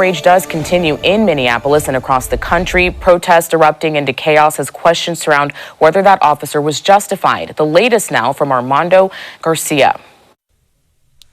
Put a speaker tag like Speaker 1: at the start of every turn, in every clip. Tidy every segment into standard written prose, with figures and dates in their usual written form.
Speaker 1: Outrage does continue in Minneapolis and across the country. Protests erupting into chaos as questions surround whether that officer was justified. The latest now from Armando Garcia.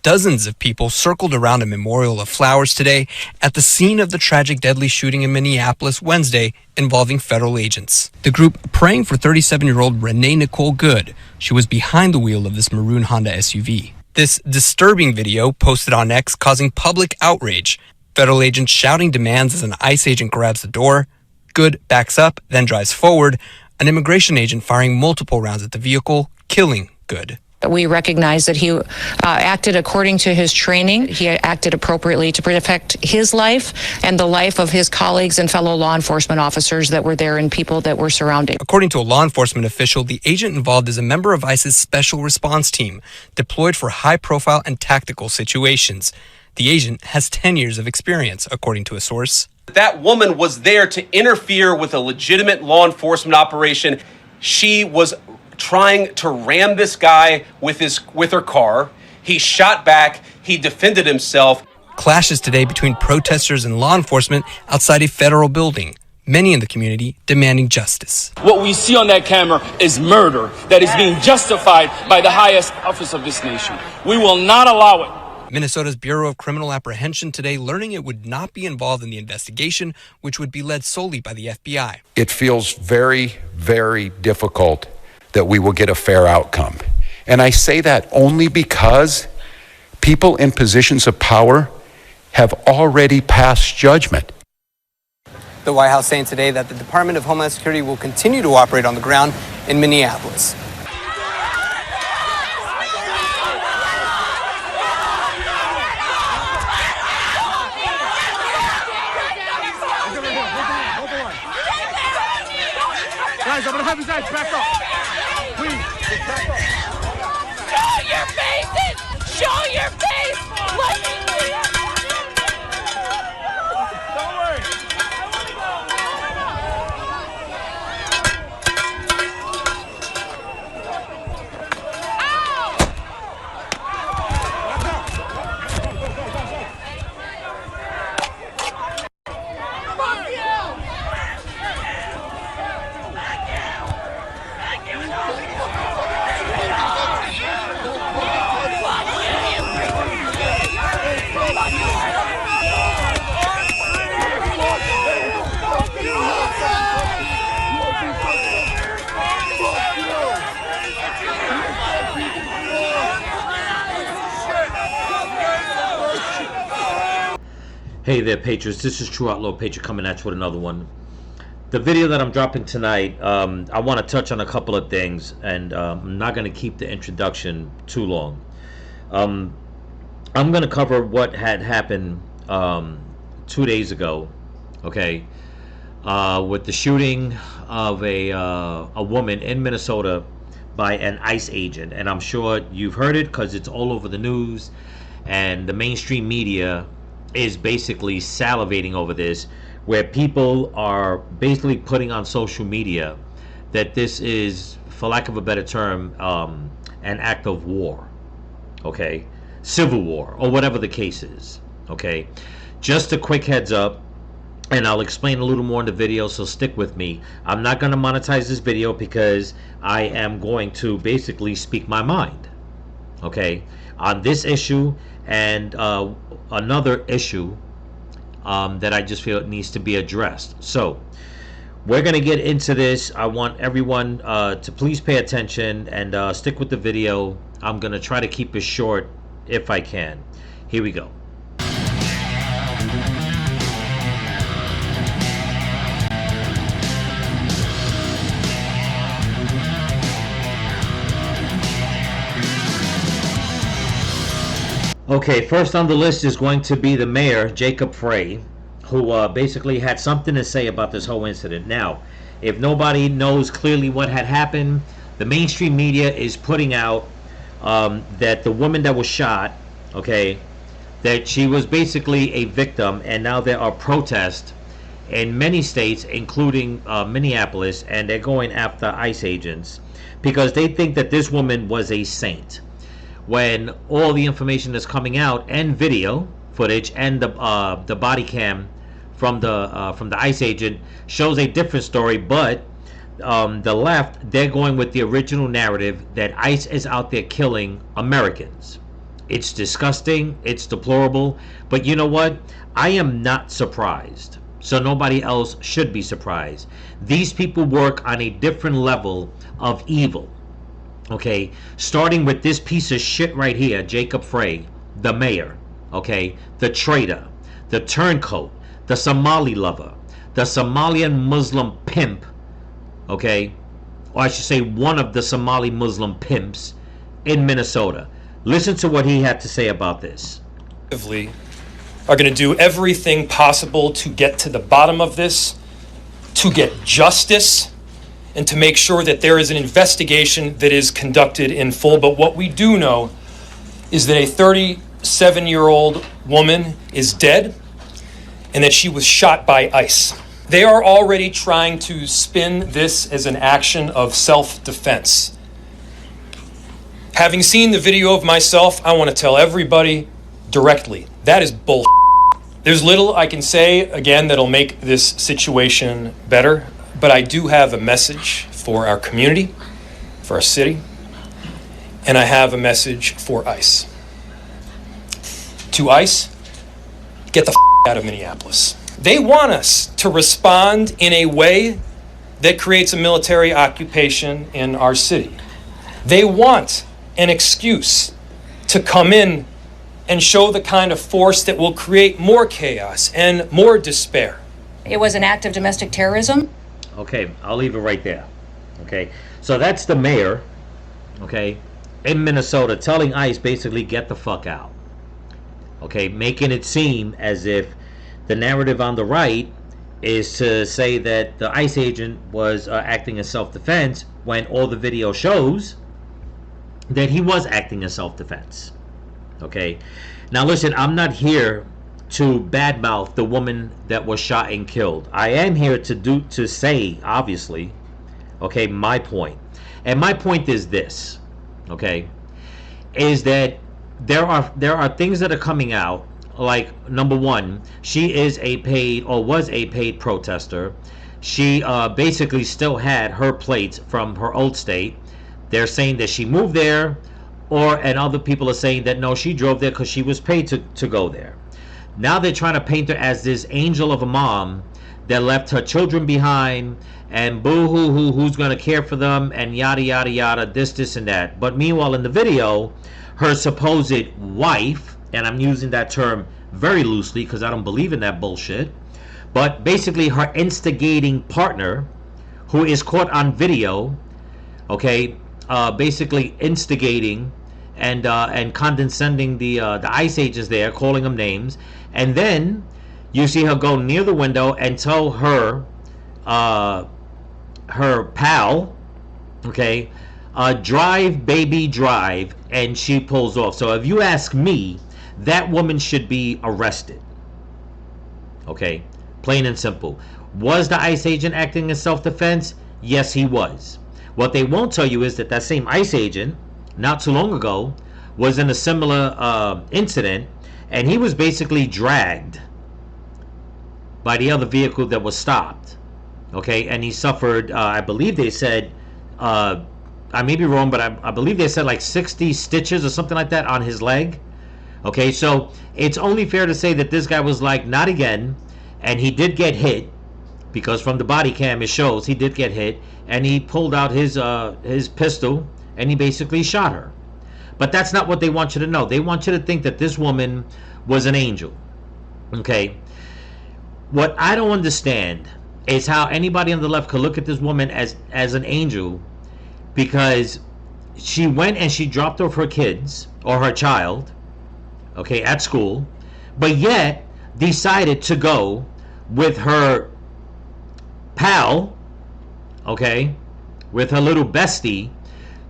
Speaker 2: Dozens of people circled around a memorial of flowers today at the scene of the tragic deadly shooting in Minneapolis Wednesday involving federal agents. The group praying for 37-year-old Renee Nicole Good. She was behind the wheel of this maroon Honda SUV. This disturbing video posted on X causing public outrage. Federal agents shouting demands as an ICE agent grabs the door. Good backs up, then drives forward. An immigration agent firing multiple rounds at the vehicle, killing Good.
Speaker 3: We recognize that he acted according to his training. He acted appropriately to protect his life and the life of his colleagues and fellow law enforcement officers that were there and people that were surrounding.
Speaker 2: According to a law enforcement official, the agent involved is a member of ICE's special response team, deployed for high-profile and tactical situations. The agent has 10 years of experience, according to a source.
Speaker 4: That woman was there to interfere with a legitimate law enforcement operation. She was trying to ram this guy with her car. He shot back. He defended himself.
Speaker 2: Clashes today between protesters and law enforcement outside a federal building. Many in the community demanding justice.
Speaker 5: What we see on that camera is murder that is being justified by the highest office of this nation. We will not allow it.
Speaker 2: Minnesota's Bureau of Criminal Apprehension today learning it would not be involved in the investigation, which would be led solely by the FBI.
Speaker 6: It feels very, very difficult that we will get a fair outcome. And I say that only because people in positions of power have already passed judgment.
Speaker 7: The White House saying today that the Department of Homeland Security will continue to operate on the ground in Minneapolis.
Speaker 8: Guys, I'm gonna have you guys back up. Please, back up.
Speaker 9: Show your faces! Show your face! Let me see it!
Speaker 8: Don't worry.
Speaker 10: Hey there, Patriots. This is True Outlaw Patriot coming at you with another one. The video that I'm dropping tonight, I want to touch on a couple of things, and I'm not going to keep the introduction too long. I'm going to cover what had happened 2 days ago, okay, with the shooting of a woman in Minnesota by an ICE agent. And I'm sure you've heard it because it's all over the news, and the mainstream media is basically salivating over this, where people are basically putting on social media that this is, for lack of a better term, an act of war, okay, civil war, or whatever the case is, okay. Just a quick heads up, and I'll explain a little more in the video, so stick with me. I'm not going to monetize this video because I am going to basically speak my mind, okay, on this issue and another issue that I just feel it needs to be addressed. So we're going to get into this. I want everyone to please pay attention and stick with the video. I'm going to try to keep it short if I can. Here we go. Okay, first on the list is going to be the mayor, Jacob Frey, who basically had something to say about this whole incident. Now, if nobody knows clearly what had happened, the mainstream media is putting out that the woman that was shot, okay, that she was basically a victim, and now there are protests in many states, including Minneapolis, and they're going after ICE agents because they think that this woman was a saint. When all the information that's coming out and video footage and the body cam from the ICE agent shows a different story, but the left, they're going with the original narrative that ICE is out there killing Americans. It's disgusting, it's deplorable, but you know what? I am not surprised. So nobody else should be surprised. These people work on a different level of evil. Okay, starting with this piece of shit right here, Jacob Frey, the mayor, okay, the traitor, the turncoat, the Somali lover, the Somalian Muslim pimp, okay, or I should say one of the Somali Muslim pimps in Minnesota. Listen to what he had to say about this.
Speaker 11: Are going to do everything possible to get to the bottom of this, to get justice, and to make sure that there is an investigation that is conducted in full. But what we do know is that a 37-year-old woman is dead and that she was shot by ICE. They are already trying to spin this as an action of self-defense. Having seen the video of myself, I want to tell everybody directly, that is bullshit. There's little I can say, again, that'll make this situation better, but I do have a message for our community, for our city, and I have a message for ICE. To ICE, get the out of Minneapolis. They want us to respond in a way that creates a military occupation in our city. They want an excuse to come in and show the kind of force that will create more chaos and more despair.
Speaker 3: It was an act of domestic terrorism.
Speaker 10: Okay, I'll leave it right there. Okay, so that's the mayor, okay, in Minnesota telling ICE basically get the fuck out. Okay, making it seem as if the narrative on the right is to say that the ICE agent was acting in self-defense when all the video shows that he was acting in self-defense. Okay, now listen, I'm not here to badmouth the woman that was shot and killed. I am here to say, obviously, okay, my point. And my point is this, okay, is that there are things that are coming out, like, number one, she is a paid, or was a paid protester. She basically still had her plates from her old state. They're saying that she moved there, and other people are saying that no, she drove there because she was paid to go there. Now they're trying to paint her as this angel of a mom that left her children behind, and boo-hoo-hoo, who's going to care for them, and yada, yada, yada, this, and that. But meanwhile, in the video, her supposed wife, and I'm using that term very loosely because I don't believe in that bullshit, but basically her instigating partner, who is caught on video, okay, basically instigating and condescending the ICE agents there, calling them names, and then you see her go near the window and tell her her pal, okay, drive baby drive, and she pulls off. So if you ask me, that woman should be arrested. Okay, plain and simple. Was the ICE agent acting in self-defense? Yes, he was. What they won't tell you is that that same ICE agent, not too long ago, was in a similar incident, and he was basically dragged by the other vehicle that was stopped. Okay, and he suffered, I believe they said, I may be wrong, but I believe they said like 60 stitches or something like that on his leg. Okay, so it's only fair to say that this guy was like, not again, and he did get hit, because from the body cam it shows he did get hit, and he pulled out his pistol and he basically shot her. But that's not what they want you to know. They want you to think that this woman was an angel. Okay, what I don't understand is how anybody on the left could look at this woman as an angel, because she went and she dropped off her kids, or her child, okay, at school, but yet decided to go with her pal, okay, with her little bestie,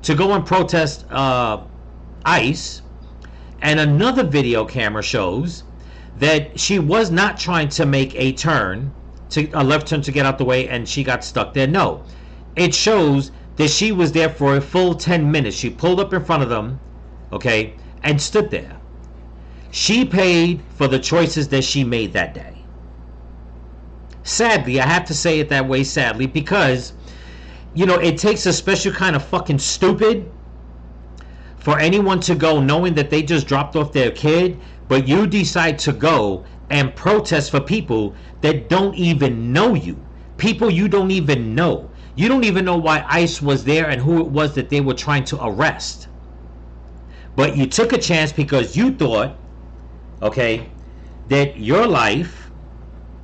Speaker 10: to go and protest ICE. And another video camera shows that she was not trying to make a turn, a left turn to get out the way, and she got stuck there. No, it shows that she was there for a full 10 minutes. She pulled up in front of them, okay, and stood there. She paid for the choices that she made that day. Sadly, I have to say it that way, sadly, because, you know, it takes a special kind of fucking stupid for anyone to go knowing that they just dropped off their kid, but you decide to go and protest for people that don't even know you. People you don't even know. You don't even know why ICE was there and who it was that they were trying to arrest. But you took a chance because you thought, okay, that your life,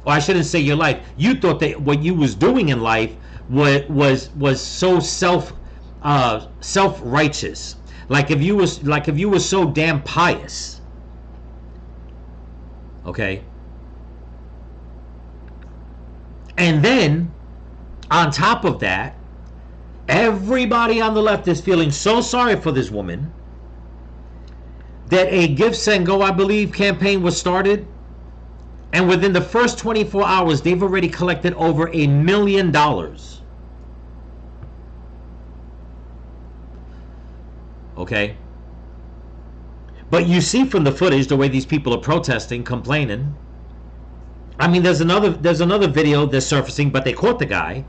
Speaker 10: or I shouldn't say your life, you thought that what you was doing in life was so self-righteous. Like if you was so damn pious. Okay? And then on top of that, everybody on the left is feeling so sorry for this woman that a Give, Send, Go, I believe campaign was started, and within the first 24 hours they've already collected over $1 million. Okay? But you see from the footage the way these people are protesting, complaining. I mean, there's another video that's surfacing, but they caught the guy,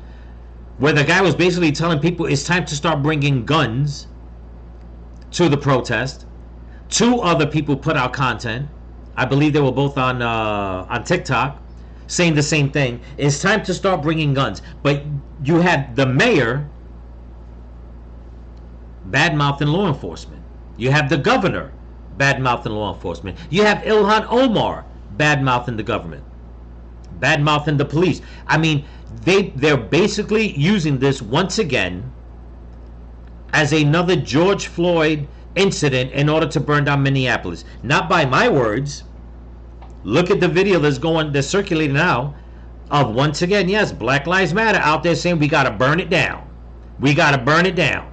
Speaker 10: where the guy was basically telling people it's time to start bringing guns to the protest. Two other people put out content. I believe they were both on TikTok, saying the same thing. It's time to start bringing guns. But you have the mayor bad-mouthing law enforcement. You have the governor bad-mouthing law enforcement. You have Ilhan Omar bad-mouthing the government, bad-mouthing the police. I mean, they're basically using this once again as another George Floyd incident in order to burn down Minneapolis. Not by my words. Look at the video that's circulating now of, once again, yes, Black Lives Matter out there saying we gotta burn it down. We gotta burn it down.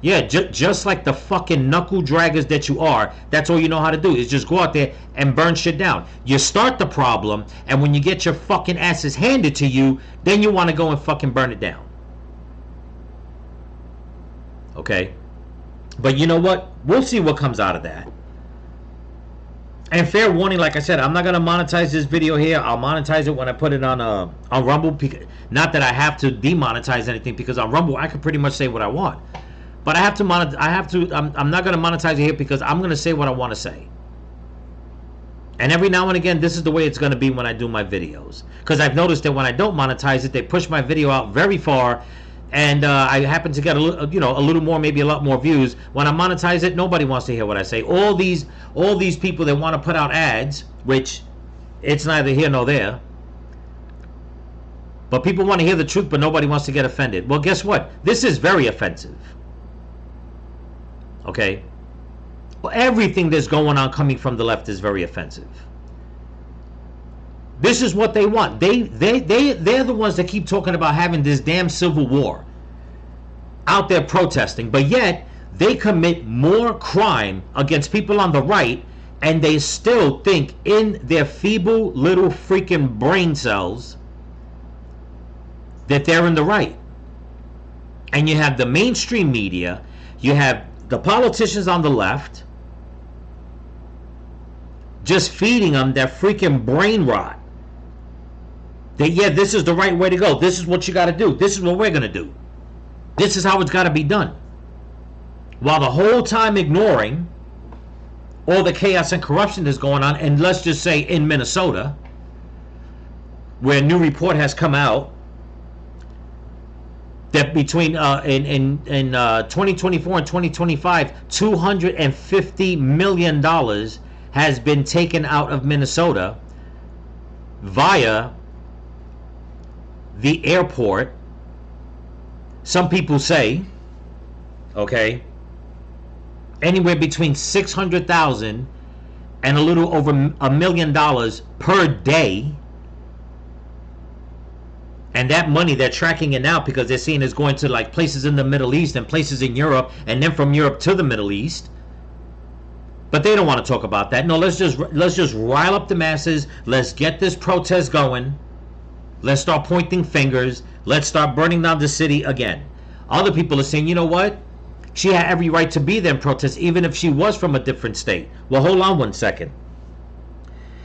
Speaker 10: Yeah, just like the fucking knuckle draggers that you are, that's all you know how to do is just go out there and burn shit down. You start the problem, and when you get your fucking asses handed to you, then you want to go and fucking burn it down. Okay? But you know what? We'll see what comes out of that. And fair warning, like I said, I'm not going to monetize this video here. I'll monetize it when I put it on Rumble. Not that I have to demonetize anything, because on Rumble I can pretty much say what I want. But I'm not going to monetize it here because I'm going to say what I want to say. And every now and again, this is the way it's going to be when I do my videos. Because I've noticed that when I don't monetize it, they push my video out very far, and I happen to get a little more, maybe a lot more views. When I monetize it, nobody wants to hear what I say. All these people that want to put out ads, which it's neither here nor there. But people want to hear the truth, but nobody wants to get offended. Well, guess what? This is very offensive. Okay? Well, everything that's going on coming from the left is very offensive. This is what they want. They're the ones that keep talking about having this damn civil war out there protesting, but yet they commit more crime against people on the right, and they still think in their feeble little freaking brain cells that they're in the right. And you have the mainstream media, you have the politicians on the left just feeding them their freaking brain rot. That, yeah, this is the right way to go. This is what you got to do. This is what we're going to do. This is how it's got to be done. While the whole time ignoring all the chaos and corruption that's going on, and let's just say in Minnesota, where a new report has come out that between in 2024 and 2025, $250 million has been taken out of Minnesota via the airport. Some people say, okay, anywhere between $600,000 and a little over $1 million per day. And that money, they're tracking it now because they're seeing it's going to like places in the Middle East and places in Europe, and then from Europe to the Middle East. But they don't want to talk about that. No, let's just rile up the masses. Let's get this protest going. Let's start pointing fingers. Let's start burning down the city again. Other people are saying, you know what? She had every right to be there and protest, even if she was from a different state. Well, hold on one second.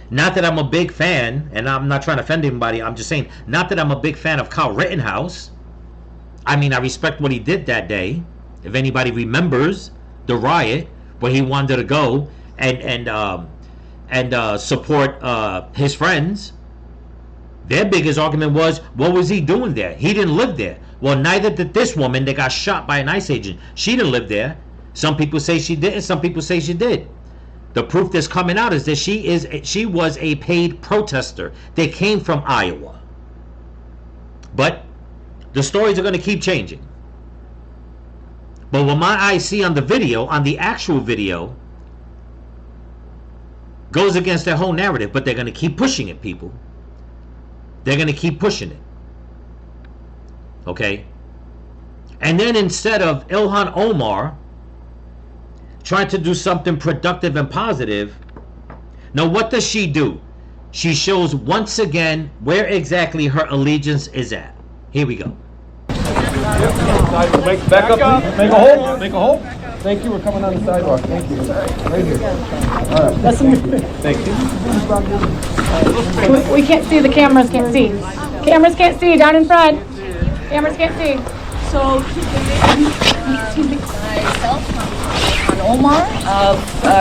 Speaker 10: Not that I'm a big fan, and I'm not trying to offend anybody, I'm just saying, not that I'm a big fan of Kyle Rittenhouse. I mean, I respect what he did that day. If anybody remembers the riot where he wanted to go and support his friends, their biggest argument was, what was he doing there? He didn't live there. Well, neither did this woman that got shot by an ICE agent. She didn't live there. Some people say she did, and some people say she did. The proof that's coming out is that she was a paid protester. They came from Iowa. But the stories are going to keep changing. But what my eyes see on the video, on the actual video, goes against their whole narrative. But they're going to keep pushing it, people. They're going to keep pushing it. Okay? And then instead of Ilhan Omar trying to do something productive and positive, now what does she do? She shows once again where exactly her allegiance is at. Here we go.
Speaker 8: Back up. Make a hole. Make a hole. Thank you. We're coming on the sidewalk. Thank you. Right here. All right. Thank you.
Speaker 12: We can't see. The cameras can't see. Cameras can't see. Down in front. Cameras can't see.
Speaker 13: So myself, Ilhan Omar of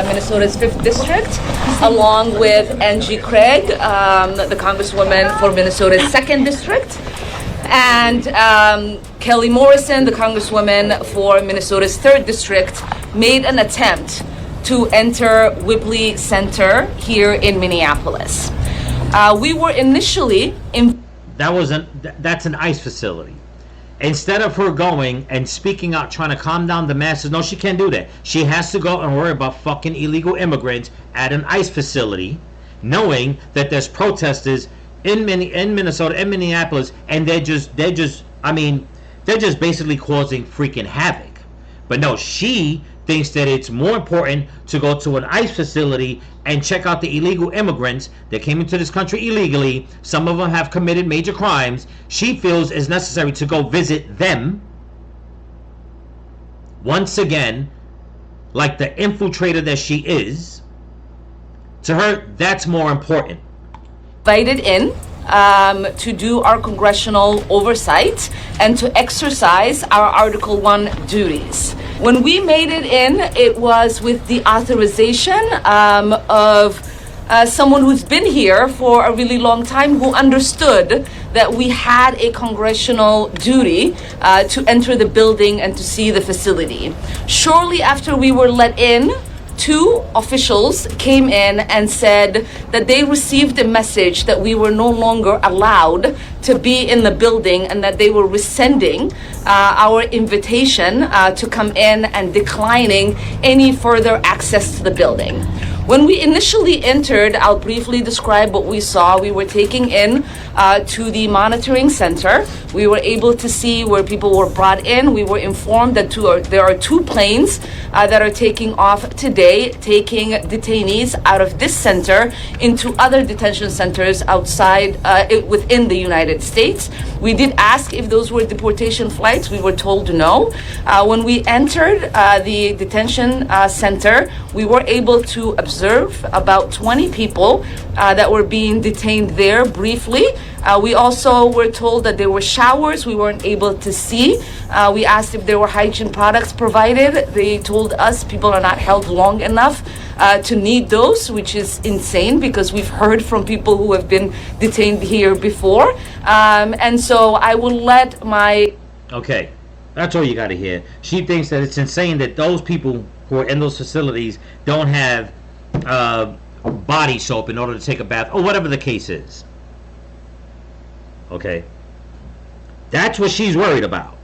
Speaker 13: Minnesota's 5th District, along with Angie Craig, the Congresswoman for Minnesota's 2nd District, and Kelly Morrison, the Congresswoman for Minnesota's 3rd District, made an attempt to enter Whibley Center here in Minneapolis. We were initially in...
Speaker 10: That's an ICE facility. Instead of her going and speaking out, trying to calm down the masses, no, she can't do that. She has to go and worry about fucking illegal immigrants at an ICE facility, knowing that there's protesters in Minnesota, in Minneapolis, and they're just basically causing freaking havoc. But no, she thinks that it's more important to go to an ICE facility and check out the illegal immigrants that came into this country illegally. Some of them have committed major crimes. She feels it's necessary to go visit them. Once again, like the infiltrator that she is, to her, that's more important.
Speaker 13: Invited in to do our congressional oversight and to exercise our Article 1 duties. When we made it in, it was with the authorization of someone who's been here for a really long time, who understood that we had a congressional duty to enter the building and to see the facility. Shortly after we were let in, 2 officials came in and said that they received a message that we were no longer allowed to be in the building and that they were rescinding our invitation to come in and declining any further access to the building. When we initially entered, I'll briefly describe what we saw. We were taken in to the monitoring center. We were able to see where people were brought in. We were informed that there are 2 planes that are taking off today, taking detainees out of this center into other detention centers outside, within the United States. We did ask if those were deportation flights. We were told no. When we entered the detention center, we were able to observe about 20 people that were being detained there briefly. We also were told that there were showers we weren't able to see. We asked if there were hygiene products provided. They told us people are not held long enough to need those, which is insane because we've heard from people who have been detained here before. And so I will let my...
Speaker 10: Okay, that's all you got to hear. She thinks that it's insane that those people who are in those facilities don't have body soap in order to take a bath, or whatever the case is. Okay, that's what she's worried about.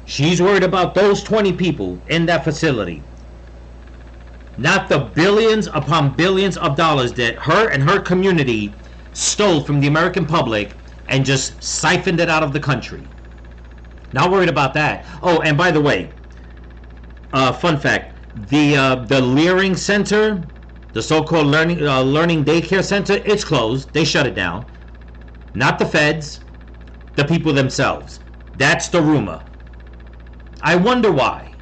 Speaker 10: She's worried about those 20 people in that facility, not the billions upon billions of dollars that her and her community stole from the American public and just siphoned it out of the country. Not worried about that. Oh, and by the way, fun fact, the Leering Center, the so-called learning daycare center, it's closed. They shut it down. Not the feds, the people themselves. That's the rumor. I wonder why.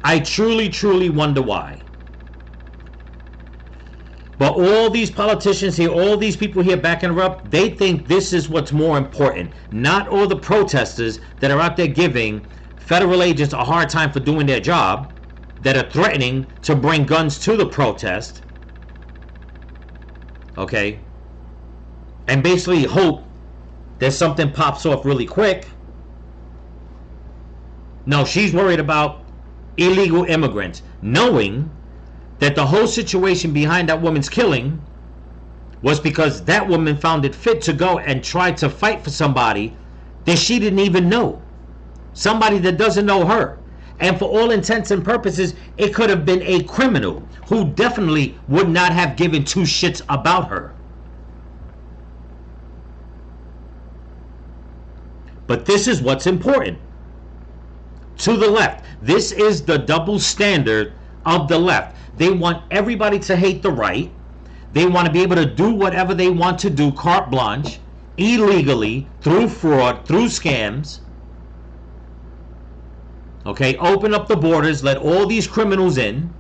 Speaker 10: I truly, truly wonder why. But all these politicians here, all these people here backing her up, they think this is what's more important. Not all the protesters that are out there giving federal agents a hard time for doing their job, that are threatening to bring guns to the protest. Okay? And basically hope that something pops off really quick. No, she's worried about illegal immigrants, knowing that the whole situation behind that woman's killing was because that woman found it fit to go and try to fight for somebody that she didn't even know. Somebody that doesn't know her. And for all intents and purposes, it could have been a criminal who definitely would not have given two shits about her. But this is what's important. To the left. This is the double standard of the left. They want everybody to hate the right. They want to be able to do whatever they want to do, carte blanche, illegally, through fraud, through scams. Okay, open up the borders, let all these criminals in.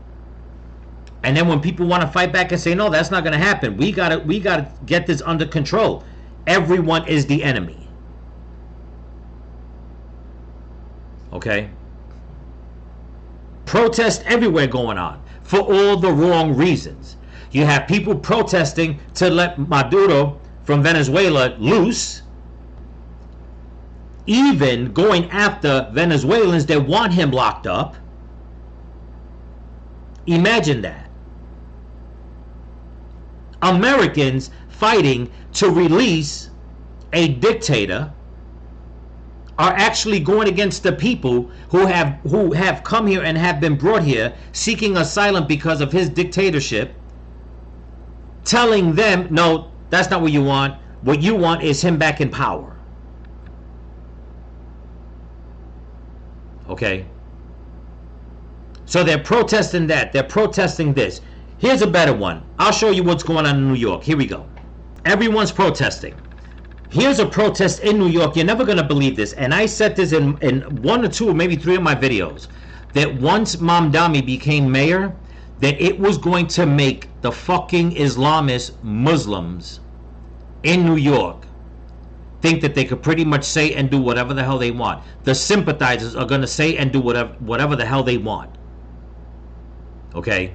Speaker 10: And then when people want to fight back and say, no, that's not going to happen. We gotta get this under control. Everyone is the enemy. Okay? Protest everywhere going on for all the wrong reasons. You have people protesting to let Maduro from Venezuela loose, even going after Venezuelans that want him locked up. Imagine that. Americans fighting to release a dictator are actually going against the people who have come here and have been brought here seeking asylum because of his dictatorship, telling them, no, that's not what you want. What you want is him back in power. Okay? So they're protesting that. They're protesting this. Here's a better one. I'll show you what's going on in New York. Here we go. Everyone's protesting. Here's a protest in New York. You're never going to believe this. And I said this in one or two or maybe three of my videos. That once Mamdani became mayor, that it was going to make the fucking Islamist Muslims in New York think that they could pretty much say and do whatever the hell they want. The sympathizers are going to say and do whatever the hell they want. Okay?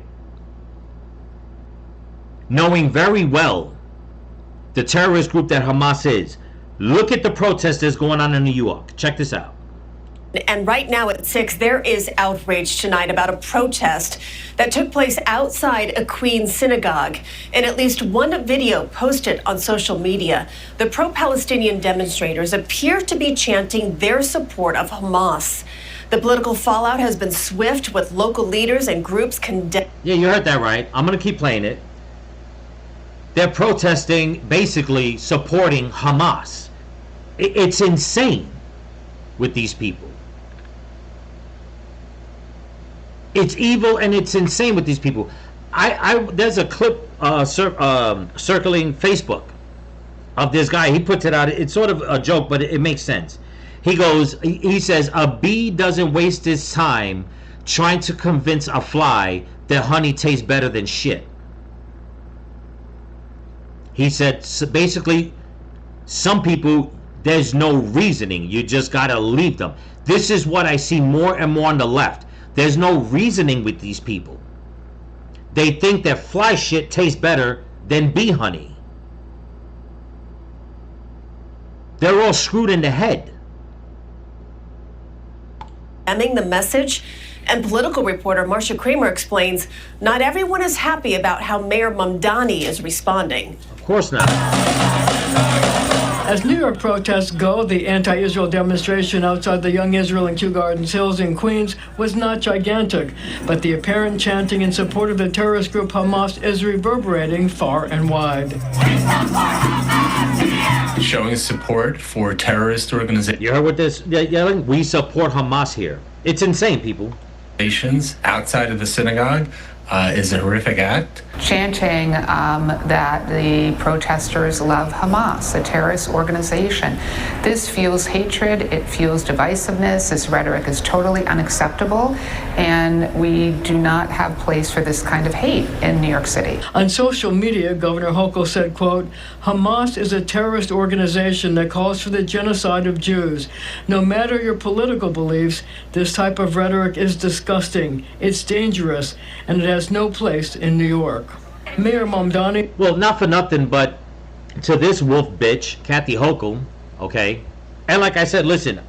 Speaker 10: Knowing very well the terrorist group that Hamas is. Look at the protesters going on in New York. Check this out.
Speaker 14: And right now at 6, there is outrage tonight about a protest that took place outside a Queens synagogue. In at least one video posted on social media, the pro-Palestinian demonstrators appear to be chanting their support of Hamas. The political fallout has been swift, with local leaders and groups condemning.
Speaker 10: Yeah, you heard that right. I'm going to keep playing it. They're protesting, basically supporting Hamas. It's insane with these people. It's evil and it's insane with these people. There's a clip circling Facebook of this guy. He puts it out. It's sort of a joke, but it makes sense. He says, a bee doesn't waste his time trying to convince a fly that honey tastes better than shit. He said, so basically, some people, there's no reasoning. You just got to leave them. This is what I see more and more on the left. There's no reasoning with these people. They think that fly shit tastes better than bee honey. They're all screwed in the head.
Speaker 14: The message. And political reporter Marcia Kramer explains not everyone is happy about how Mayor Mamdani is responding.
Speaker 10: Of course not.
Speaker 15: As New York protests go, the anti-Israel demonstration outside the Young Israel in Kew Gardens Hills in Queens was not gigantic, but the apparent chanting in support of the terrorist group Hamas is reverberating far and wide.
Speaker 16: Showing support for terrorist organizations.
Speaker 10: You heard what this yelling? We support Hamas here. It's insane, people.
Speaker 16: Outside of the synagogue, is a horrific act.
Speaker 17: Chanting that the protesters love Hamas, a terrorist organization. This fuels hatred, it fuels divisiveness, this rhetoric is totally unacceptable, and we do not have place for this kind of hate in New York City.
Speaker 15: On social media, Governor Hochul said, quote, Hamas is a terrorist organization that calls for the genocide of Jews. No matter your political beliefs, this type of rhetoric is disgusting, it's dangerous, and it has no place in New York. Mayor Mamdani.
Speaker 10: Well, not for nothing, but to this wolf bitch, Kathy Hochul, okay? And like I said, listen,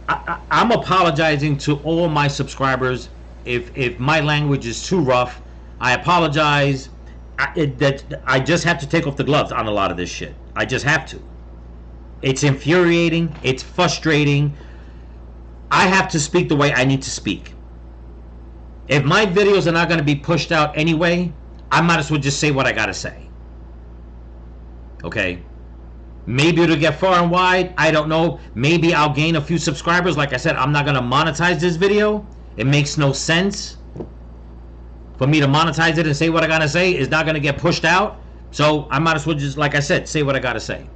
Speaker 10: I'm apologizing to all my subscribers. If my language is too rough, I apologize. I just have to take off the gloves on a lot of this shit. I just have to. It's infuriating. It's frustrating. I have to speak the way I need to speak. If my videos are not going to be pushed out anyway, I might as well just say what I gotta say. Okay? Maybe it'll get far and wide. I don't know. Maybe I'll gain a few subscribers. Like I said, I'm not gonna monetize this video. It makes no sense for me to monetize it and say what I gotta say. It's not gonna get pushed out. So I might as well just, like I said, say what I gotta say.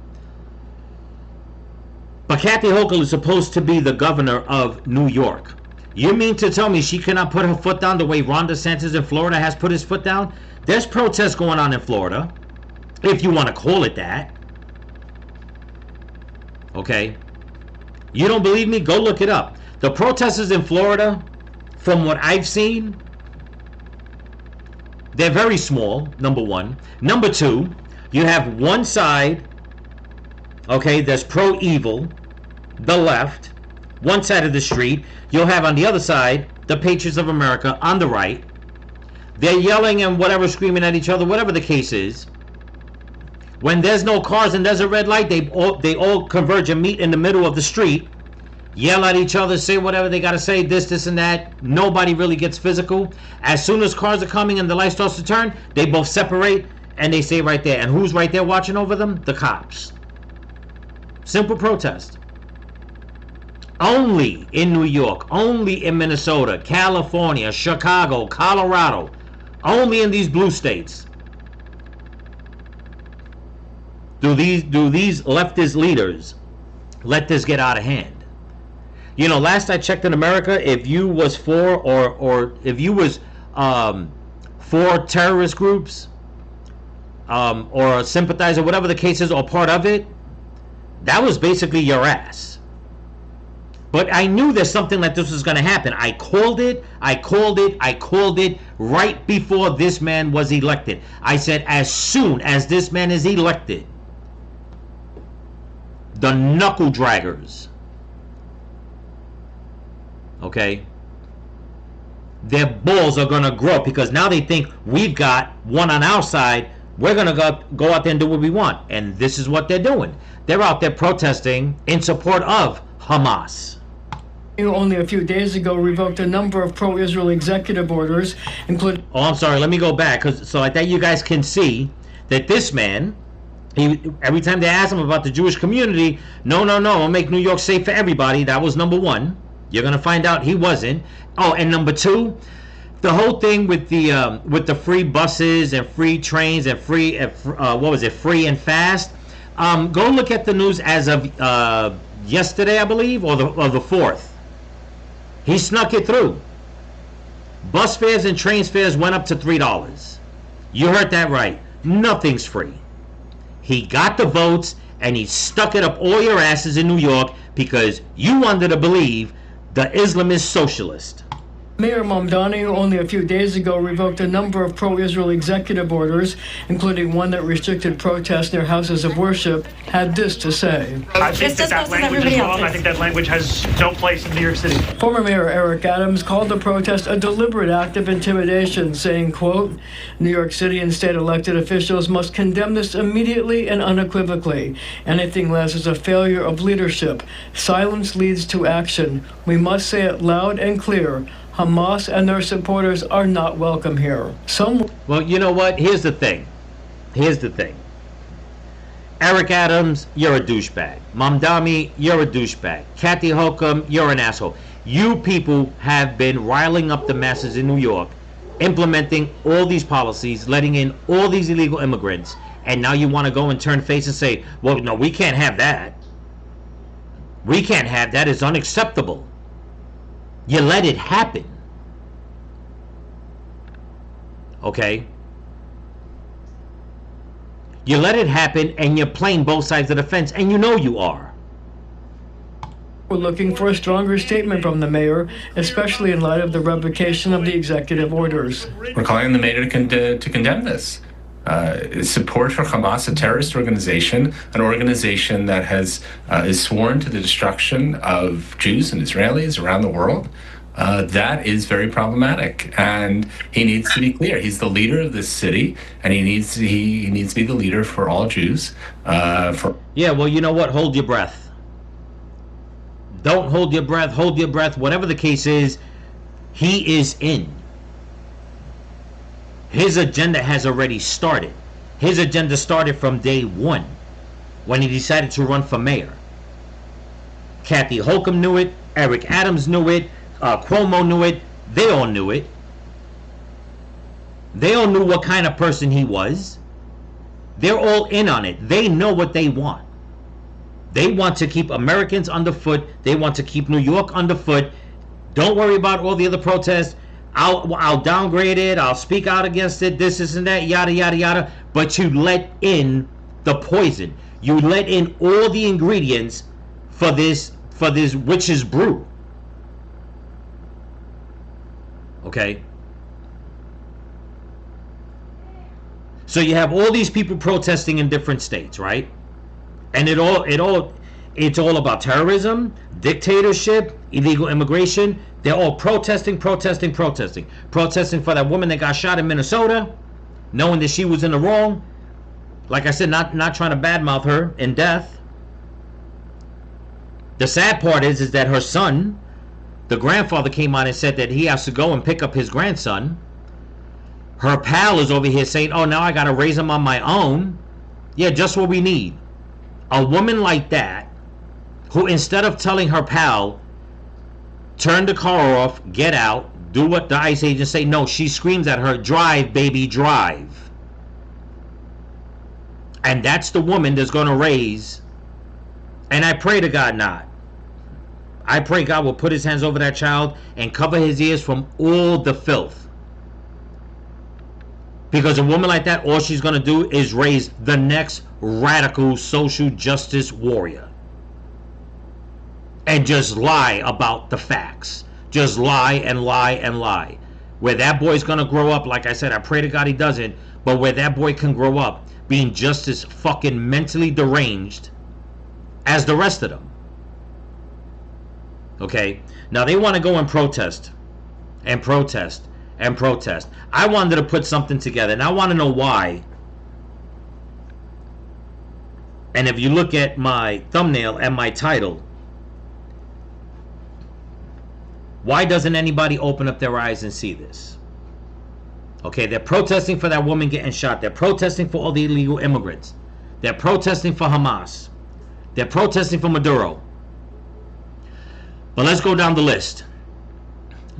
Speaker 10: But Kathy Hochul is supposed to be the governor of New York. You mean to tell me she cannot put her foot down the way Ron DeSantis in Florida has put his foot down? There's protests going on in Florida, if you want to call it that. Okay? You don't believe me? Go look it up. The protesters in Florida, from what I've seen, they're very small, number one. Number two, you have one side, okay, that's pro-evil, the left, one side of the street. You'll have on the other side the Patriots of America on the right. They're yelling and whatever, screaming at each other, whatever the case is. When there's no cars and there's a red light, they all converge and meet in the middle of the street, yell at each other, say whatever they gotta say, this and that. Nobody really gets physical. As soon as cars are coming and the light starts to turn, they both separate and they stay right there. And who's right there watching over them? The cops. Simple protest. Only in New York, only in Minnesota, California, Chicago, Colorado, only in these blue states do these leftist leaders let this get out of hand. You know, last I checked in America, if you was for or if you was for terrorist groups or a sympathizer, whatever the case is, or part of it, that was basically your ass. But I knew there's something like this was going to happen. I called it right before this man was elected. I said, as soon as this man is elected, the knuckle draggers, okay, their balls are going to grow, because now they think we've got one on our side. We're going to go out there and do what we want. And this is what they're doing. They're out there protesting in support of Hamas.
Speaker 15: Only a few days ago revoked a number of pro-Israel executive orders, including...
Speaker 10: Oh, I'm sorry. Let me go back, so like that you guys can see that this man, every time they ask him about the Jewish community, no, I'll make New York safe for everybody. That was number one. You're going to find out he wasn't. Oh, and number two, the whole thing with the free buses and free trains and free, free and fast. Go look at the news as of yesterday, I believe, or the 4th. He snuck it through. Bus fares and train fares went up to $3. You heard that right. Nothing's free. He got the votes and he stuck it up all your asses in New York because you wanted to believe the Islamist socialist.
Speaker 15: Mayor Mamdani only a few days ago revoked a number of pro-Israel executive orders, including one that restricted protests near houses of worship, had this to say.
Speaker 18: I think that language is wrong. I think that language has no place in New York City.
Speaker 15: Former Mayor Eric Adams called the protest a deliberate act of intimidation, saying, quote, New York City and state elected officials must condemn this immediately and unequivocally. Anything less is a failure of leadership. Silence leads to action. We must say it loud and clear. Hamas and their supporters are not welcome here.
Speaker 10: Well, you know what? Here's the thing. Eric Adams, you're a douchebag. Mamdani, you're a douchebag. Kathy Hochul, you're an asshole. You people have been riling up the masses in New York implementing all these policies, letting in all these illegal immigrants, and now you want to go and turn face and say, well, no, we can't have that. We can't have that. It's unacceptable. You let it happen. Okay? You let it happen, and you're playing both sides of the fence, and you know you are.
Speaker 15: We're looking for a stronger statement from the mayor, especially in light of the revocation of the executive orders.
Speaker 16: We're calling on the mayor to condemn this. Support for Hamas, a terrorist organization, an organization that is sworn to the destruction of Jews and Israelis around the world. That is very problematic, and he needs to be clear. He's the leader of this city, and he needs to be the leader for all Jews.
Speaker 10: Yeah, well, you know what? Hold your breath. Don't hold your breath. Hold your breath. Whatever the case is, he is in. His agenda has already started. His agenda started from day one when he decided to run for mayor. Kathy Holcomb knew it. Eric Adams knew it. Cuomo knew it. They all knew it. They all knew what kind of person he was. They're all in on it. They know what they want. They want to keep Americans underfoot. They want to keep New York underfoot. Don't worry about all the other protests. I'll downgrade it. I'll speak out against it. This and that. Yada yada yada. But you let in the poison. You let in all the ingredients for this witch's brew. Okay. So you have all these people protesting in different states, right? And it's all about terrorism, dictatorship, illegal immigration. They're all protesting for that woman that got shot in Minnesota, knowing that she was in the wrong. Like I said, not trying to badmouth her in death. The sad part is that her son, the grandfather, came out and said that he has to go and pick up his grandson. Her pal is over here saying, oh, now I got to raise him on my own. Yeah, just what we need. A woman like that, who instead of telling her pal, turn the car off, get out, do what the ICE agents say, no, she screams at her, drive, baby, drive. And that's the woman that's going to raise, and I pray to God not. I pray God will put his hands over that child and cover his ears from all the filth. Because a woman like that, all she's going to do is raise the next radical social justice warrior. And just lie about the facts. Just lie and lie and lie. Where that boy's going to grow up, like I said, I pray to God he doesn't, but where that boy can grow up being just as fucking mentally deranged as the rest of them. Okay? Now they want to go and protest. And protest. And protest. I wanted to put something together, and I want to know why. And if you look at my thumbnail and my title, why doesn't anybody open up their eyes and see this? Okay, they're protesting for that woman getting shot. They're protesting for all the illegal immigrants. They're protesting for Hamas. They're protesting for Maduro. But let's go down the list.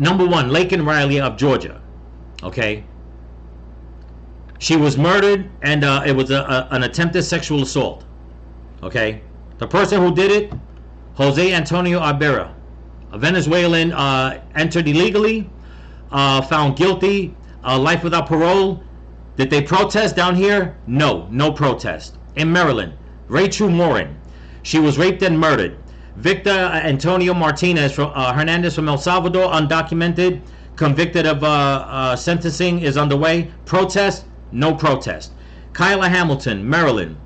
Speaker 10: Number one, Laken Riley of Georgia. Okay. She was murdered, and it was an attempted sexual assault. Okay. The person who did it, Jose Antonio Arbera, a Venezuelan, entered illegally, found guilty, life without parole. Did they protest down here? No, no protest. In Maryland, Rachel Morin, she was raped and murdered. Victor Antonio Martinez Hernandez from El Salvador, undocumented, convicted of sentencing, is underway. Protest? No protest. Kyla Hamilton, Maryland,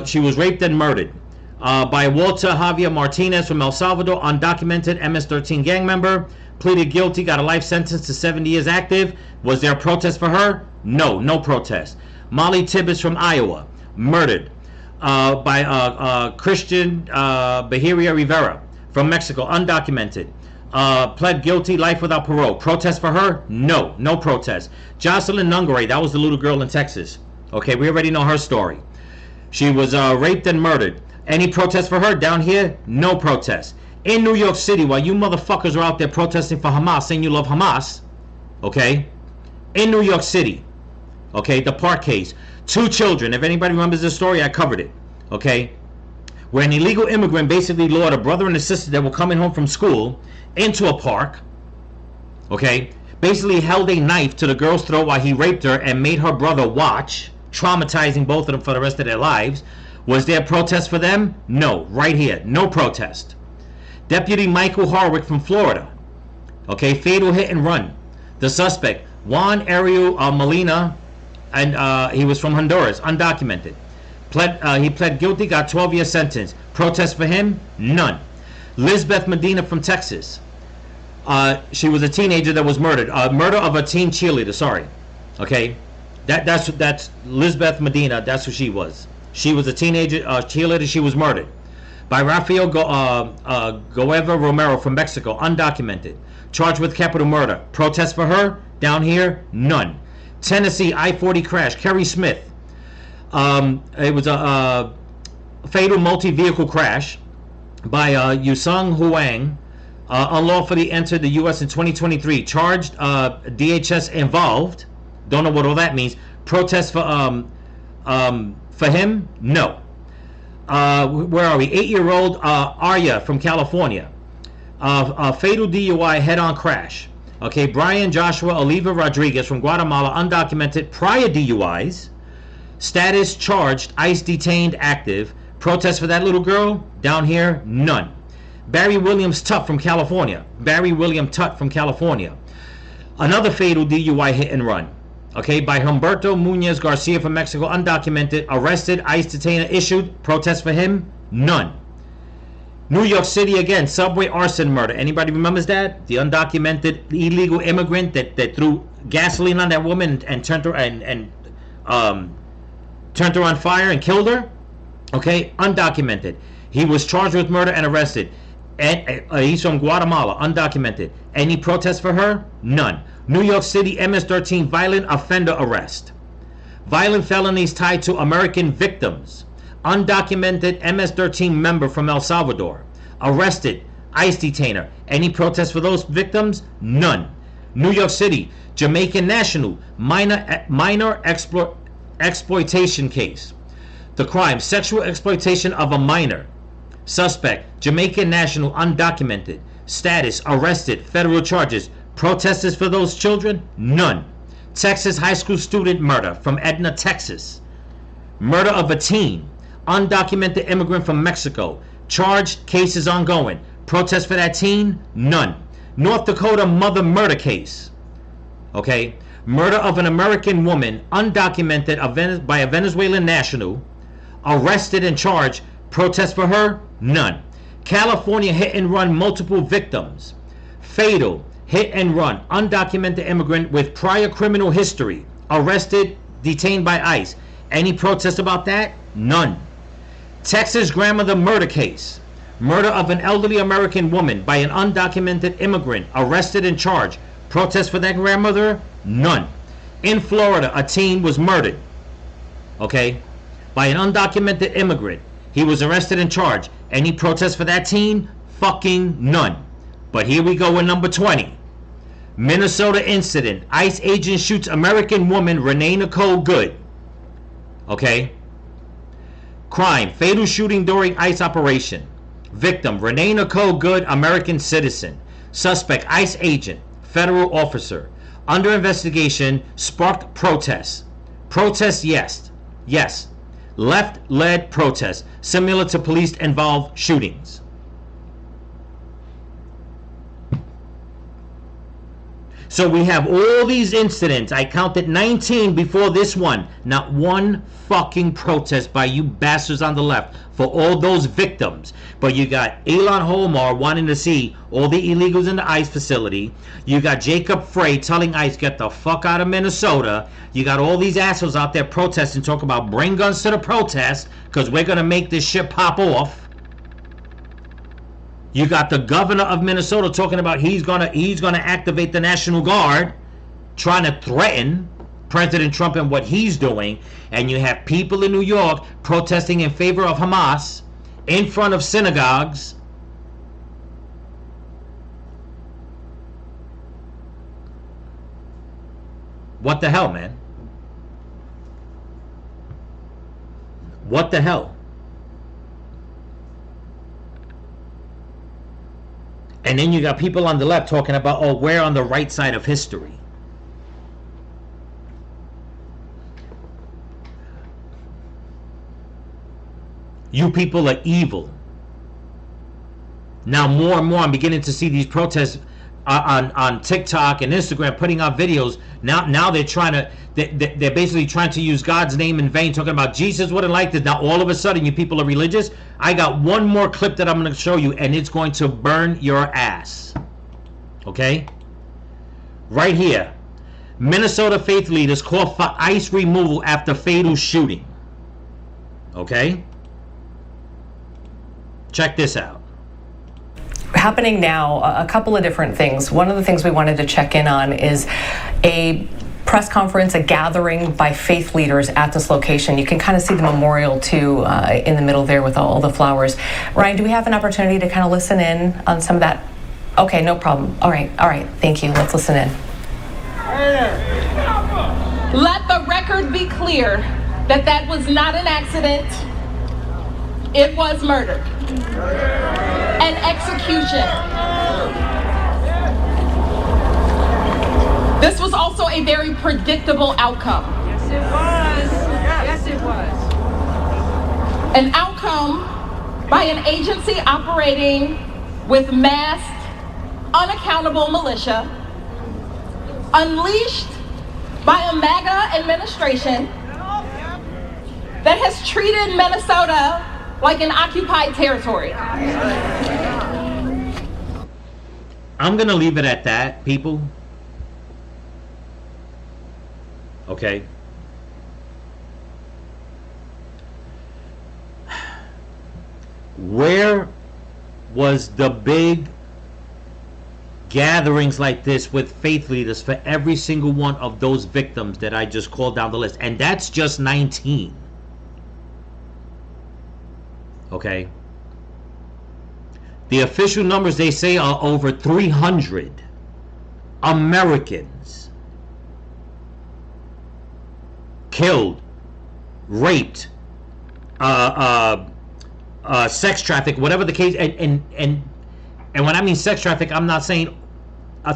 Speaker 10: she was raped and murdered by Walter Javier Martinez from El Salvador, undocumented MS-13 gang member, pleaded guilty, got a life sentence to 70 years active. Was there a protest for her? No, no protest. Molly Tibbetts from Iowa, murdered by Christian Bejiria Rivera from Mexico, undocumented, pled guilty, life without parole. Protest for her? No, no protest. Jocelyn Nungare, that was the little girl in Texas. Okay, we already know her story. She was raped and murdered. Any protest for her? Down here, no protest. In New York City, while you motherfuckers are out there protesting for Hamas, saying you love Hamas, okay, in New York City. Okay, the Park case. 2 children. If anybody remembers this story, I covered it. Okay, where an illegal immigrant basically lured a brother and a sister that were coming home from school into a park. Okay, basically held a knife to the girl's throat while he raped her and made her brother watch, traumatizing both of them for the rest of their lives. Was there a protest for them? No. Right here, no protest. Deputy Michael Harwick from Florida. Okay, fatal hit and run. The suspect, Juan Ariel Molina, and he was from Honduras, undocumented. He pled guilty, got 12-year sentence. Protest for him? None. Lisbeth Medina from Texas. She was a teenager that was murdered. Murder of a teen cheerleader, sorry. Okay, that's Lisbeth Medina, that's who she was. She was a teenager cheerleader, she was murdered. By Rafael Goeva Romero from Mexico, undocumented. Charged with capital murder. Protest for her? Down here? None. Tennessee I-40 crash. Kerry Smith. It was a fatal multi-vehicle crash by Yusung Huang. Unlawfully entered the U.S. in 2023. Charged, DHS involved. Don't know what all that means. Protest for him? No. Where are we? 8-year-old Arya from California. Fatal DUI head-on crash. Okay, Brian Joshua Oliva Rodriguez from Guatemala, undocumented, prior DUIs. Status charged, ICE detained, active. Protest for that little girl? Down here, none. Barry Williams Tutt from California. Barry William Tutt from California. Another fatal DUI hit and run. Okay, by Humberto Muñez Garcia from Mexico, undocumented, arrested, ICE detainer issued. Protest for him? None. New York City again, subway arson murder. Anybody remembers that? The undocumented illegal immigrant that threw gasoline on that woman and turned her turned her on fire and killed her. Okay, undocumented. He was charged with murder and arrested. And he's from Guatemala, undocumented. Any protest for her? None. New York City MS-13 violent offender arrest. Violent felonies tied to American victims. Undocumented MS-13 member from El Salvador. Arrested. ICE detainer. Any protest for those victims? None. New York City, Jamaican national, minor exploitation case. The crime, sexual exploitation of a minor. Suspect, Jamaican national, undocumented. Status, arrested, federal charges. Protesters for those children? None. Texas high school student murder from Edna, Texas. Murder of a teen. Undocumented immigrant from Mexico. Charged, case is ongoing. Protest for that teen? None. North Dakota mother murder case. Okay. Murder of an American woman, undocumented by a Venezuelan national. Arrested and charged. Protest for her? None. California hit and run, multiple victims. Fatal hit and run, undocumented immigrant with prior criminal history. Arrested, detained by ICE. Any protest about that? None. Texas grandmother murder case. Murder of an elderly American woman by an undocumented immigrant. Arrested and charged. Protest for that grandmother? None. In Florida, a teen was murdered. Okay? By an undocumented immigrant. He was arrested and charged. Any protest for that teen? Fucking none. But here we go with number 20. Minnesota incident. ICE agent shoots American woman Renee Nicole Good. Okay? Crime. Fatal shooting during ICE operation. Victim. Renee Nicole Good, American citizen. Suspect. ICE agent. Federal officer. Under investigation. Sparked protests. Protests, yes. Yes. Left-led protests. Similar to police-involved shootings. So we have all these incidents. I counted 19 before this one. Not one fucking protest by you bastards on the left for all those victims. But you got Ilhan Omar wanting to see all the illegals in the ICE facility. You got Jacob Frey telling ICE, get the fuck out of Minnesota. You got all these assholes out there protesting, talking about bring guns to the protest because we're going to make this shit pop off. You got the governor of Minnesota talking about he's gonna activate the National Guard, trying to threaten President Trump and what he's doing. And you have people in New York protesting in favor of Hamas in front of synagogues. What the hell, man? What the hell? And then you got people on the left talking about, oh, we're on the right side of history. You people are evil. Now more and more I'm beginning to see these protests on TikTok and Instagram putting out videos. Now they're trying to, they're basically trying to use God's name in vain, talking about Jesus wouldn't like this. Now all of a sudden you people are religious. I got one more clip that I'm going to show you, and it's going to burn your ass. Okay? Right here. Minnesota faith leaders call for ICE removal after fatal shooting. Okay? Check this out.
Speaker 19: Happening now, a couple of different things. One of the things we wanted to check in on is a press conference, a gathering by faith leaders at this location. You can kind of see the memorial too in the middle there with all the flowers. Ryan, do we have an opportunity to kind of listen in on some of that? Okay, no problem. All right, thank you. Let's listen in.
Speaker 9: Let the record be clear that that was not an accident. It was murder. An execution. This was also a very predictable outcome.
Speaker 20: Yes, it was. Yes, it was.
Speaker 9: An outcome by an agency operating with masked, unaccountable militia, unleashed by a MAGA administration that has treated Minnesota like an occupied territory.
Speaker 10: I'm gonna leave it at that, people. Okay. Where was the big gatherings like this with faith leaders for every single one of those victims that I just called down the list? And that's just 19. Okay. The official numbers, they say, are over 300 Americans killed, raped, sex trafficked, whatever the case. And when I mean sex traffic, I'm not saying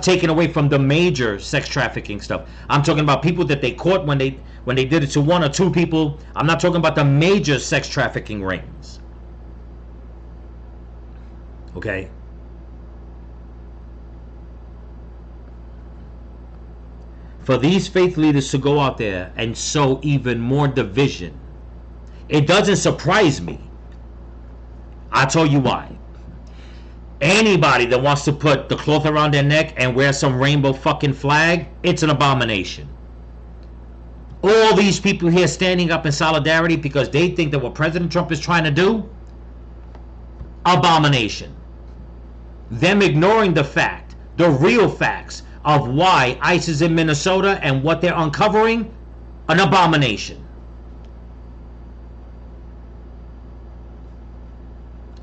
Speaker 10: taken away from the major sex trafficking stuff. I'm talking about people that they caught when they did it to one or two people. I'm not talking about the major sex trafficking rings. Okay. For these faith leaders to go out there and sow even more division, it doesn't surprise me. I'll tell you why. Anybody that wants to put the cloth around their neck and wear some rainbow fucking flag, it's an abomination. All these people here standing up in solidarity because they think that what President Trump is trying to do, abomination. Them ignoring the fact, the real facts of why ICE is in Minnesota and what they're uncovering, an abomination.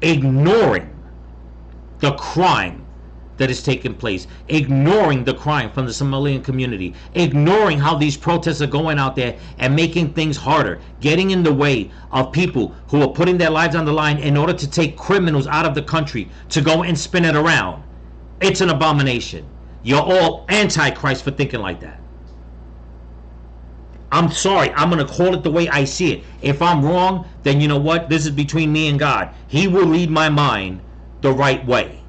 Speaker 10: Ignoring the crime that is taking place, ignoring the crime from the Somalian community, ignoring how these protests are going out there and making things harder, getting in the way of people who are putting their lives on the line in order to take criminals out of the country to go and spin it around. It's an abomination. You're all anti-Christ for thinking like that. I'm sorry, I'm going to call it the way I see it. If I'm wrong, then you know what? This is between me and God. He will lead my mind the right way.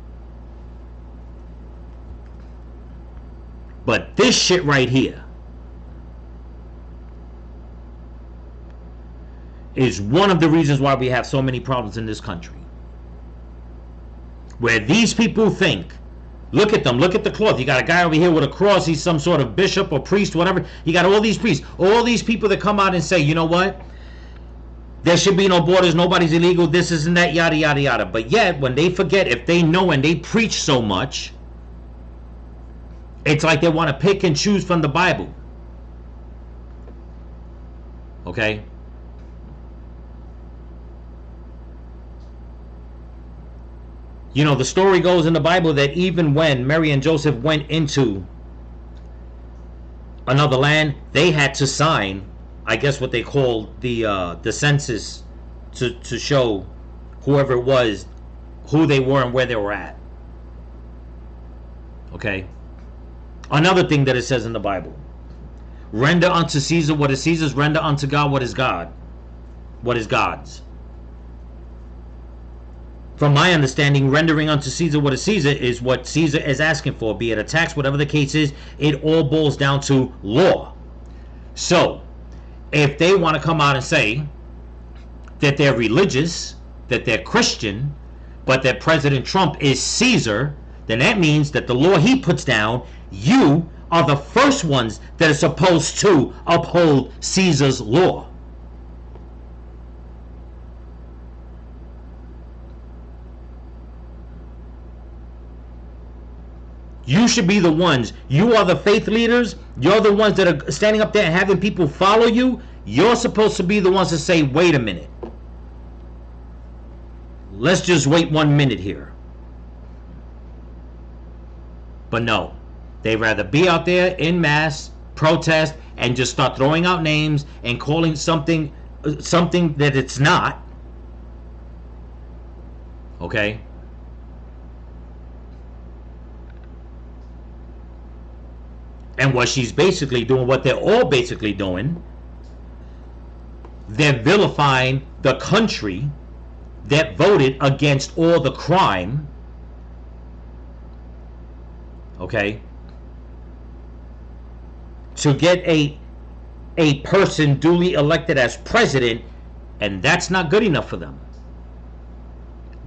Speaker 10: But this shit right here is one of the reasons why we have so many problems in this country. Where these people think, look at them, look at the cloth. You got a guy over here with a cross, he's some sort of bishop or priest, whatever. You got all these priests, all these people that come out and say, you know what? There should be no borders, nobody's illegal, this isn't that, yada, yada, yada. But yet, when they forget, if they know and they preach so much, it's like they want to pick and choose from the Bible. Okay? You know, the story goes in the Bible that even when Mary and Joseph went into another land, they had to sign, I guess what they called the census to show whoever it was who they were and where they were at. Okay. Another thing that it says in the Bible: render unto Caesar what is Caesar's, render unto God what is God's. From my understanding, rendering unto Caesar what is Caesar is what Caesar is asking for, be it a tax, whatever the case is. It all boils down to law. So, if they want to come out and say that they're religious, that they're Christian, but that President Trump is Caesar, then that means that the law he puts down, you are the first ones that are supposed to uphold Caesar's law. You should be the ones. You are the faith leaders. You're the ones that are standing up there and having people follow you. You're supposed to be the ones to say, wait a minute. Let's just wait 1 minute here. But no. They'd rather be out there in mass, protest, and just start throwing out names and calling something that it's not. Okay? And what she's basically doing, what they're all basically doing, they're vilifying the country that voted against all the crime. Okay? To get a person duly elected as president, and that's not good enough for them.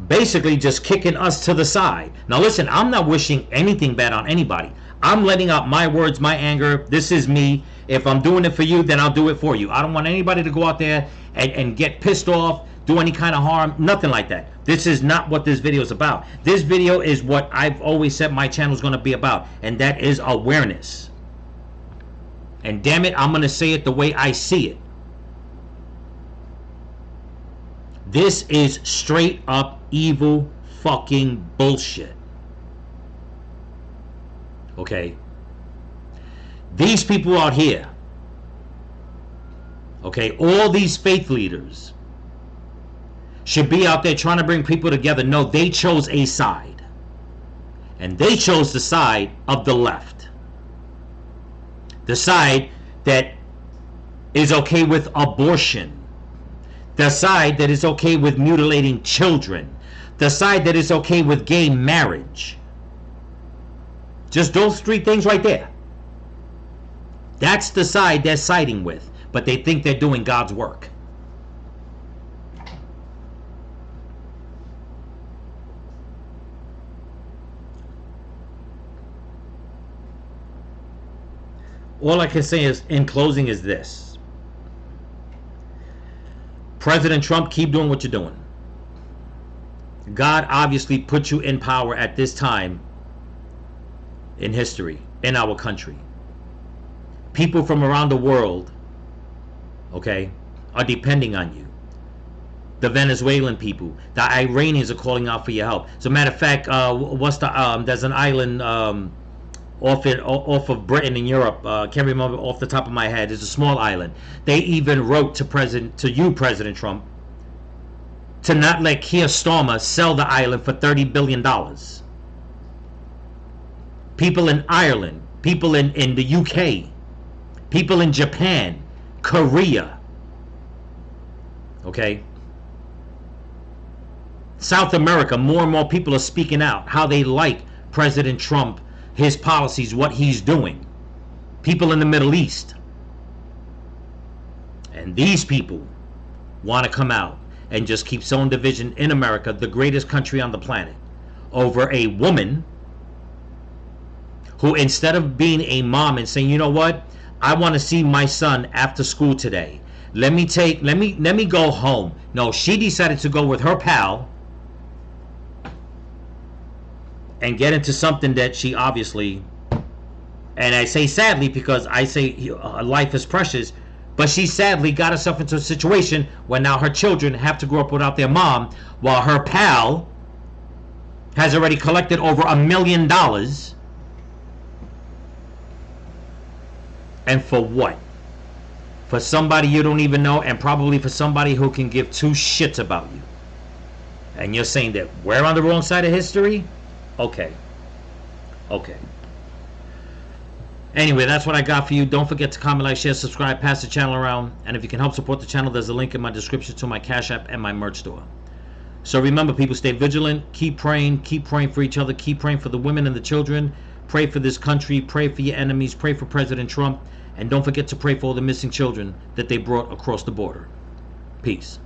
Speaker 10: Basically just kicking us to the side. Now listen, I'm not wishing anything bad on anybody. I'm letting out my words, my anger. This is me. If I'm doing it for you, then I'll do it for you. I don't want anybody to go out there and get pissed off, do any kind of harm, nothing like that. This is not what this video is about. This video is what I've always said my channel is going to be about, and that is awareness. And damn it, I'm going to say it the way I see it. This is straight up evil fucking bullshit. Okay? These people out here, okay, all these faith leaders should be out there trying to bring people together. No, they chose a side. And they chose the side of the left. The side that is okay with abortion. The side that is okay with mutilating children. The side that is okay with gay marriage. Just those three things right there. That's the side they're siding with. But they think they're doing God's work. All I can say is, in closing, is this. President Trump, keep doing what you're doing. God obviously put you in power at this time in history, in our country. People from around the world, okay, are depending on you. The Venezuelan people, the Iranians are calling out for your help. As a matter of fact, there's an island off of Britain in Europe. Can't remember off the top of my head. It's a small island. They even wrote to President Trump, to not let Keir Starmer sell the island for $30 billion. People in Ireland, people in the UK, people in Japan, Korea, okay? South America, more and more people are speaking out how they like President Trump, his policies, what he's doing. People in the Middle East. And these people want to come out and just keep sowing division in America, the greatest country on the planet, over a woman who, instead of being a mom and saying, you know what, I want to see my son after school today, let me go home. No, she decided to go with her pal and get into something that she obviously, and I say sadly because I say life is precious, but she sadly got herself into a situation where now her children have to grow up without their mom, while her pal has already collected over $1 million And for what? For somebody you don't even know, and probably for somebody who can give two shits about you. And you're saying that we're on the wrong side of history? Okay. Okay. Anyway, that's what I got for you. Don't forget to comment, like, share, subscribe, pass the channel around. And if you can help support the channel, there's a link in my description to my Cash App and my merch store. So remember, people, stay vigilant. Keep praying for each other. Keep praying for the women and the children. Pray for this country. Pray for your enemies. Pray for President Trump. And don't forget to pray for all the missing children that they brought across the border. Peace.